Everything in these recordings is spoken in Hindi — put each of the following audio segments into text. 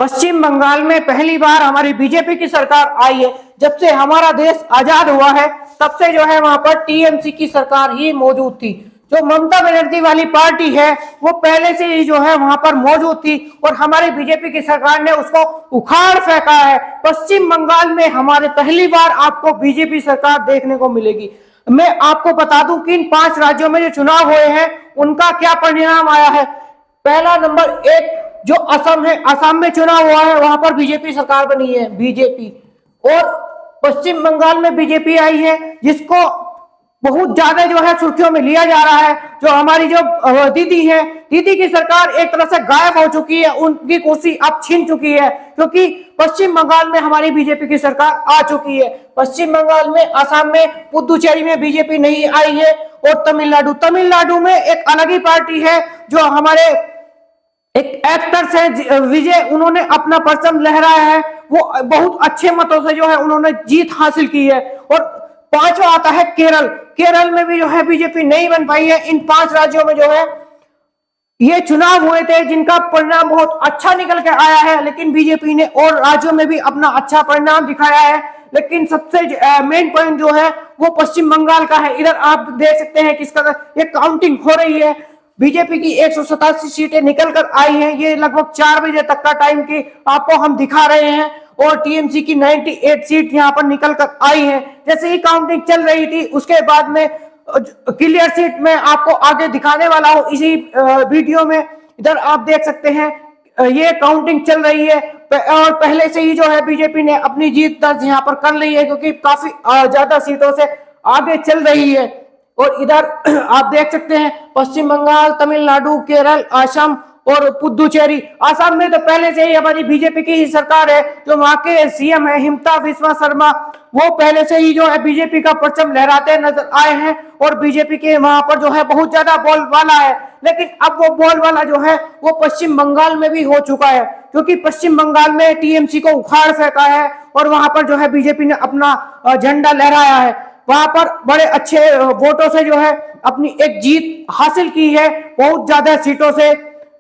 पश्चिम बंगाल में पहली बार हमारी बीजेपी की सरकार आई है। जब से हमारा देश आजाद हुआ है तब से जो है वहां पर टीएमसी की सरकार ही मौजूद थी। जो ममता बनर्जी वाली पार्टी है वो पहले से ही जो है वहां पर मौजूद थी और हमारी बीजेपी की सरकार ने उसको उखाड़ फेंका है। पश्चिम बंगाल में हमारे पहली बार आपको बीजेपी सरकार देखने को मिलेगी। मैं आपको बता दूं कि इन 5 राज्यों में जो चुनाव हुए हैं उनका क्या परिणाम आया है। पहला नंबर 1 जो असम है, असम में चुनाव हुआ है, वहां पर बीजेपी सरकार बनी है बीजेपी। और पश्चिम बंगाल में बीजेपी आई है जिसको बहुत ज्यादा जो है सुर्खियों में लिया जा रहा है। जो हमारी जो दीदी है, दीदी की सरकार एक तरह से गायब हो चुकी है, उनकी कुर्सी अब छीन चुकी है क्योंकि पश्चिम बंगाल में हमारी बीजेपी की सरकार आ चुकी है। पश्चिम बंगाल में, असम में, पुदुचेरी में बीजेपी नहीं आई है। और तमिलनाडु में एक अलग ही पार्टी है जो हमारे एक एक्टर्स है विजय, उन्होंने अपना परचम लहराया है। वो बहुत अच्छे मतों से जो है उन्होंने जीत हासिल की है। और 5वां आता है केरल। केरल में भी जो है बीजेपी नहीं बन पाई है। इन 5 राज्यों में जो है ये चुनाव हुए थे जिनका परिणाम बहुत अच्छा निकल के आया है, लेकिन बीजेपी ने और राज्यों में भी अपना अच्छा परिणाम दिखाया है। लेकिन सबसे मेन पॉइंट जो है वो पश्चिम बंगाल का है। इधर आप देख सकते हैं किस तरह ये काउंटिंग हो रही है। बीजेपी की 187 सीटें निकल कर आई हैं। ये लगभग 4 बजे तक का टाइम की आपको हम दिखा रहे हैं। और टीएमसी की 98 सीट यहाँ पर निकल कर आई है। जैसे ही काउंटिंग चल रही थी उसके बाद में क्लियर सीट में आपको आगे दिखाने वाला हूँ इसी वीडियो में। इधर आप देख सकते हैं ये काउंटिंग चल रही है और पहले से ही जो है बीजेपी ने अपनी जीत दर्ज यहाँ पर कर ली है क्योंकि काफी ज्यादा सीटों से आगे चल रही है। और इधर आप देख सकते हैं पश्चिम बंगाल, तमिलनाडु, केरल, असम और पुदुचेरी। असम में तो पहले से ही हमारी बीजेपी की ही सरकार है। जो वहां के सीएम है हिमंता बिस्वा शर्मा, वो पहले से ही जो है बीजेपी का परचम लहराते नजर आए हैं और बीजेपी के वहां पर जो है बहुत ज्यादा बोलबाला है। लेकिन अब वो बोलबाला जो है वो पश्चिम बंगाल में भी हो चुका है क्योंकि पश्चिम बंगाल में टीएमसी को उखाड़ फेंका है और वहां पर जो है बीजेपी ने अपना झंडा लहराया है। वहां पर बड़े अच्छे वोटों से जो है अपनी एक जीत हासिल की है। बहुत ज्यादा सीटों से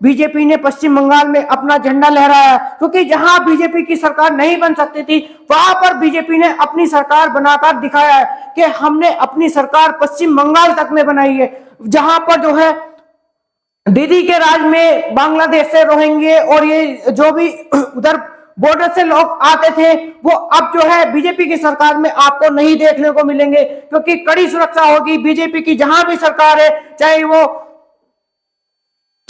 बीजेपी ने पश्चिम बंगाल में अपना झंडा लहराया क्योंकि जहां बीजेपी की सरकार नहीं बन सकती थी वहां पर बीजेपी ने अपनी सरकार बनाकर दिखाया है कि हमने अपनी सरकार पश्चिम बंगाल तक में बनाई है। जहां पर जो है दीदी के राज में बांग्लादेश से रोहिंग्या और ये जो भी उधर बॉर्डर से लोग आते थे वो अब जो है बीजेपी की सरकार में आपको नहीं देखने को मिलेंगे क्योंकि कड़ी सुरक्षा होगी। बीजेपी की जहां भी सरकार है,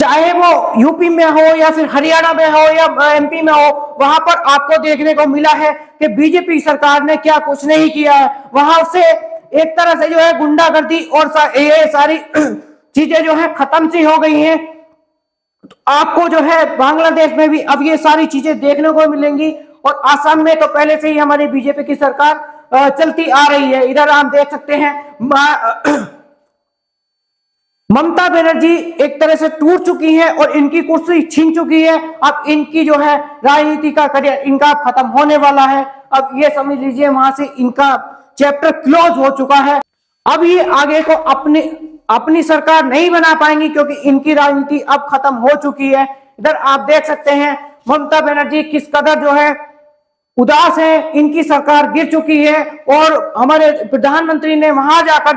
चाहे वो यूपी में हो या फिर हरियाणा में हो या एमपी में हो, वहां पर आपको देखने को मिला है कि बीजेपी सरकार ने क्या कुछ नहीं किया है। वहां से एक तरह से जो है गुंडागर्दी और ये सारी चीजें जो है खत्म सी हो गई हैं। तो आपको जो है बांग्लादेश में भी अब ये सारी चीजें देखने को मिलेंगी। और असम में तो पहले से ही हमारी बीजेपी की सरकार चलती आ रही है। इधर आप देख सकते हैं ममता बनर्जी एक तरह से टूट चुकी है और इनकी कुर्सी छीन चुकी है। अब इनकी जो है राजनीति का करियर इनका खत्म होने वाला है। अब ये समझ लीजिए वहां से इनका चैप्टर क्लोज हो चुका है। अब ये आगे को अपनी सरकार नहीं बना पाएंगी क्योंकि इनकी राजनीति अब खत्म हो चुकी है। इधर आप देख सकते हैं ममता बनर्जी किस कदर जो है उदास है। इनकी सरकार गिर चुकी है और हमारे प्रधानमंत्री ने वहां जाकर